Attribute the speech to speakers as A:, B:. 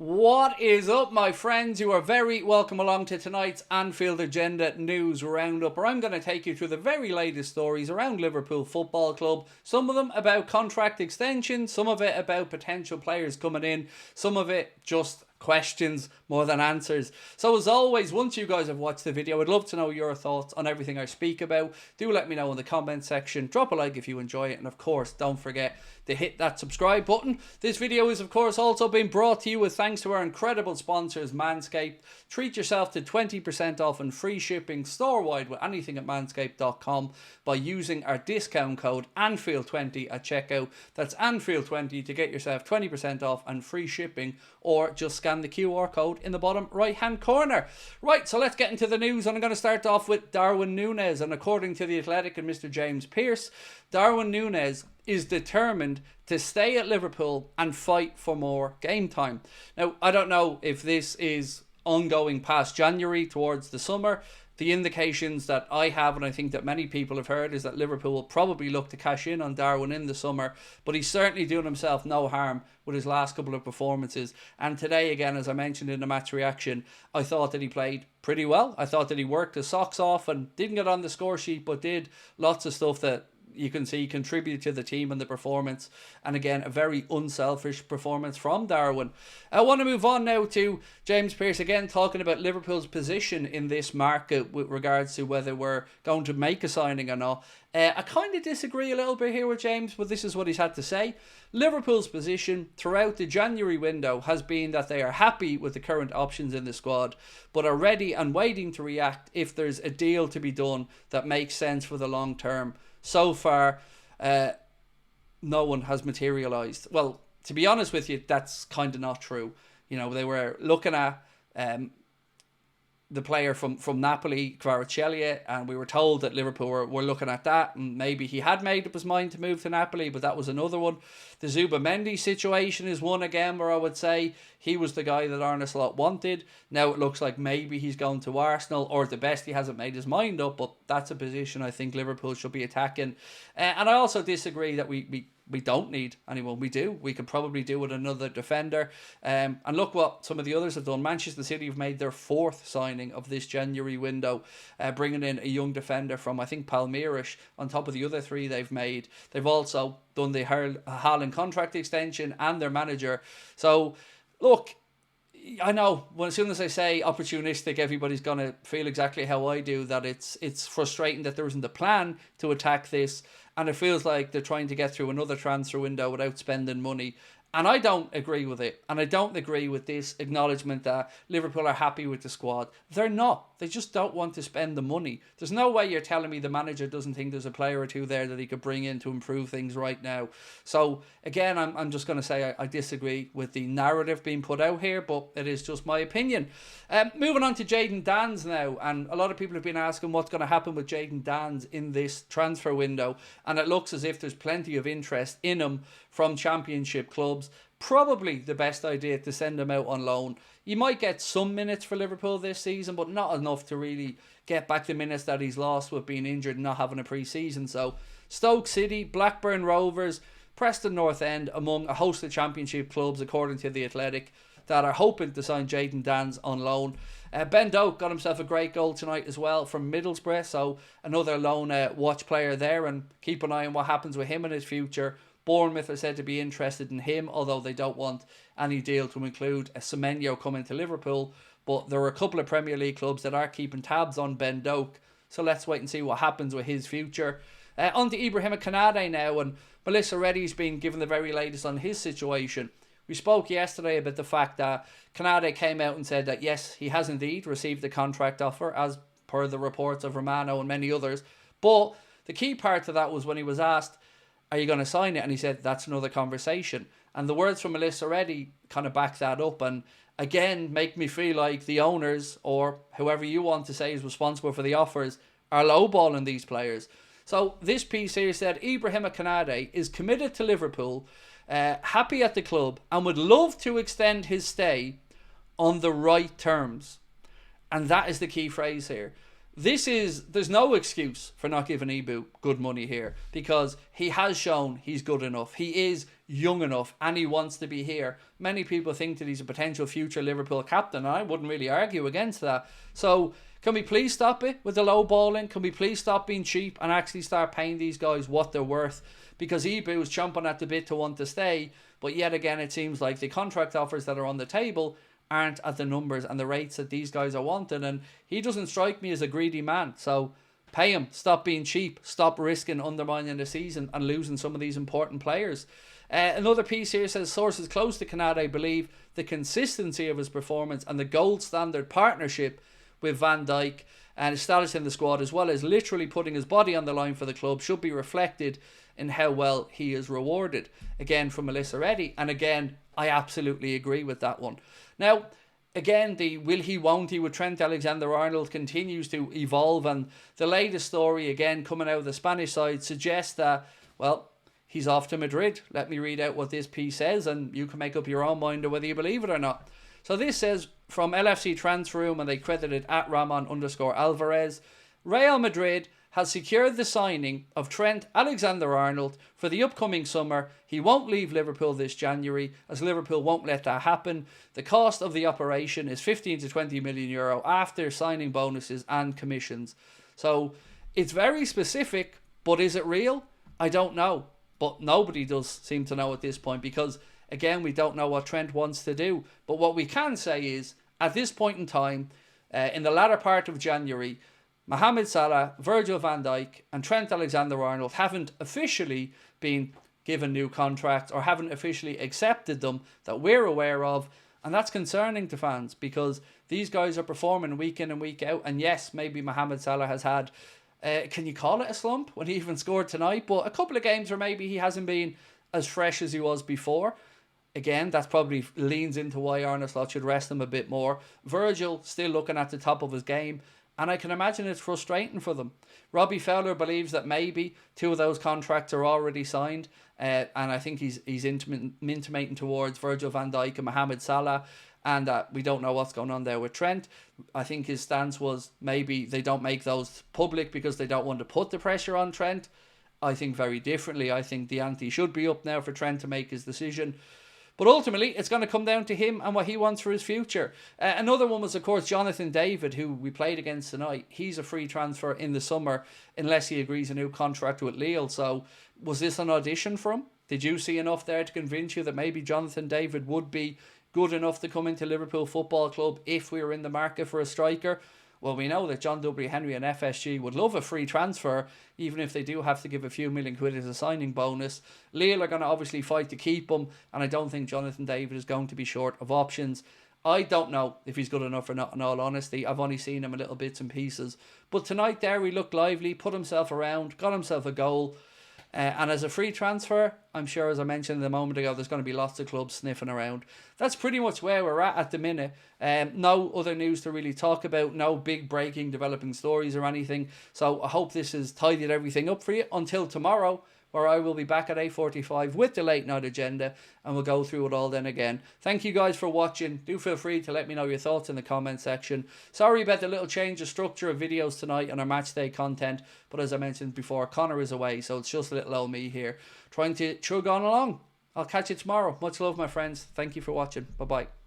A: What is up, my friends? You are very welcome along to tonight's Anfield Agenda News Roundup, where I'm going to take you through the very latest stories around Liverpool Football Club. Some of them about contract extension, some of it about potential players coming in, some of it just questions more than answers. So as always, once you guys have watched the video, I'd love to know your thoughts on everything I speak about. Do let me know in the comment section. Drop a like if you enjoy it, and of course don't forget to hit that subscribe button. This video is of course also being brought to you with thanks to our incredible sponsors Manscaped. Treat yourself to 20% off and free shipping store-wide with anything at manscaped.com by using our discount code Anfield20 at checkout. That's Anfield20 to get yourself 20% off and free shipping, or just scan the QR code in the bottom right hand corner. Right, so let's get into the news, and I'm going to start off with Darwin Nunez. And according to The Athletic and Mr. James Pearce, Darwin Nunez is determined to stay at Liverpool and fight for more game time. Now, I don't know if this is ongoing past January towards the summer. The indications that I have, and I think that many people have heard, is that Liverpool will probably look to cash in on Darwin in the summer, but he's certainly doing himself no harm with his last couple of performances. And today, again, as I mentioned in the match reaction, I thought that he played pretty well. I thought that he worked his socks off and didn't get on the score sheet, but did lots of stuff that you can see contributed to the team and the performance. And again, a very unselfish performance from Darwin. I want to move on now to James Pearce, again talking about Liverpool's position in this market with regards to whether we're going to make a signing or not. I kind of disagree a little bit here with James, but this is what he's had to say. Liverpool's position throughout the January window has been that they are happy with the current options in the squad, but are ready and waiting to react if there's a deal to be done that makes sense for the long term. So far, no one has materialised. Well, to be honest with you, that's kind of not true. You know, they were looking at the player from Napoli, Kvaratskhelia, and we were told that Liverpool were looking at that, and maybe he had made up his mind to move to Napoli, but that was another one. The Zubamendi situation is one again where I would say he was the guy that Arne Slot wanted. Now it looks like maybe he's going to Arsenal, or at the best he hasn't made his mind up, but that's a position I think Liverpool should be attacking. And I also disagree that we don't need anyone. We do. We could probably do with another defender. And look what some of the others have done. Manchester City have made their fourth signing of this January window, bringing in a young defender from, I think, Palmeiras, on top of the other three they've made. They've also done the Haaland contract extension and their manager. So, look, I know as soon as I say opportunistic, everybody's going to feel exactly how I do, that it's frustrating that there isn't a plan to attack this, and it feels like they're trying to get through another transfer window without spending money. And I don't agree with it. And I don't agree with this acknowledgement that Liverpool are happy with the squad. They're not. They just don't want to spend the money. There's no way you're telling me the manager doesn't think there's a player or two there that he could bring in to improve things right now. So, again, I'm just going to say I disagree with the narrative being put out here, but it is just my opinion. Moving on to Jadon DANNS now. And a lot of people have been asking what's going to happen with Jadon DANNS in this transfer window. And it looks as if there's plenty of interest in him from championship clubs. Probably the best idea to send him out on loan. You might get some minutes for Liverpool this season, but not enough to really get back the minutes that he's lost with being injured and not having a pre-season. So Stoke City, Blackburn Rovers, Preston North End, among a host of championship clubs, according to The Athletic, that are hoping to sign Jadon DANNS on loan. Ben Doak got himself a great goal tonight as well from Middlesbrough, so another loan watch player there, and keep an eye on what happens with him in his future. Bournemouth are said to be interested in him, although they don't want any deal to include a Semenyo coming to Liverpool. But there are a couple of Premier League clubs that are keeping tabs on Ben Doak, so let's wait and see what happens with his future. On to Ibrahima Konate now, and Melissa Reddy's been given the very latest on his situation. We spoke yesterday about the fact that Konate came out and said that yes, he has indeed received a contract offer, as per the reports of Romano and many others. But the key part to that was when he was asked, are you going to sign it? And he said, that's another conversation. And the words from Melissa Reddy kind of back that up, and again make me feel like the owners, or whoever you want to say is responsible for the offers, are lowballing these players. So this piece here said Ibrahima Konate is committed to Liverpool, happy at the club, and would love to extend his stay on the right terms. And that is the key phrase here. there's no excuse for not giving Ibu good money here, because he has shown he's good enough. He is young enough and he wants to be here. Many people think that he's a potential future Liverpool captain, and I wouldn't really argue against that. So can we please stop it with the low balling? Can we please stop being cheap and actually start paying these guys what they're worth? Because Ibu is chomping at the bit to want to stay, but yet again it seems like the contract offers that are on the table aren't at the numbers and the rates that these guys are wanting, and he doesn't strike me as a greedy man. So pay him, stop being cheap, stop risking undermining the season and losing some of these important players. Another piece here says sources close to Konate believe the consistency of his performance and the gold standard partnership with Van Dijk and his status in the squad, as well as literally putting his body on the line for the club, should be reflected in how well he is rewarded. Again, from Melissa Reddy, and again, I absolutely agree with that one. Now, again, the will he, won't he with Trent Alexander-Arnold continues to evolve, and the latest story, again, coming out of the Spanish side, suggests that, well, he's off to Madrid. Let me read out what this piece says, and you can make up your own mind of whether you believe it or not. So this says, from LFC Transfer Room, and they credited at Ramon_Alvarez, Real Madrid has secured the signing of Trent Alexander-Arnold for the upcoming summer. He won't leave Liverpool this January, as Liverpool won't let that happen. The cost of the operation is 15 to 20 million euro after signing bonuses and commissions. So it's very specific, but is it real? I don't know. But nobody does seem to know at this point, because again, we don't know what Trent wants to do. But what we can say is, at this point in time, in the latter part of January, Mohamed Salah, Virgil van Dijk and Trent Alexander-Arnold haven't officially been given new contracts or haven't officially accepted them that we're aware of. And that's concerning to fans, because these guys are performing week in and week out. And yes, maybe Mohamed Salah has had, can you call it a slump when he even scored tonight? But a couple of games where maybe he hasn't been as fresh as he was before. Again, that probably leans into why Arne Slot should rest him a bit more. Virgil still looking at the top of his game, and I can imagine it's frustrating for them. Robbie Fowler believes that maybe two of those contracts are already signed, and I think he's intimating towards Virgil van Dijk and Mohamed Salah, and we don't know what's going on there with Trent. I think his stance was maybe they don't make those public because they don't want to put the pressure on Trent. I think very differently. I think the ante should be up now for Trent to make his decision. But ultimately, it's going to come down to him and what he wants for his future. Another one was, of course, Jonathan David, who we played against tonight. He's a free transfer in the summer unless he agrees a new contract with Lille. So was this an audition for him? Did you see enough there to convince you that maybe Jonathan David would be good enough to come into Liverpool Football Club if we were in the market for a striker? Well, we know that John W. Henry and FSG would love a free transfer, even if they do have to give a few million quid as a signing bonus. Lille are going to obviously fight to keep him, and I don't think Jonathan David is going to be short of options. I don't know if he's good enough or not, in all honesty. I've only seen him in little bits and pieces. But tonight there, he looked lively, put himself around, got himself a goal. And as a free transfer, I'm sure, as I mentioned a moment ago, there's going to be lots of clubs sniffing around. That's pretty much where we're at the minute. No other news to really talk about. No big breaking, developing stories or anything. So I hope this has tidied everything up for you until tomorrow, where I will be back at 8:45 with the late night agenda, and we'll go through it all then again. Thank you guys for watching. Do feel free to let me know your thoughts in the comment section. Sorry about the little change of structure of videos tonight on our match day content, but as I mentioned before, Connor is away, so it's just a little old me here trying to chug on along. I'll catch you tomorrow. Much love, my friends. Thank you for watching. Bye bye.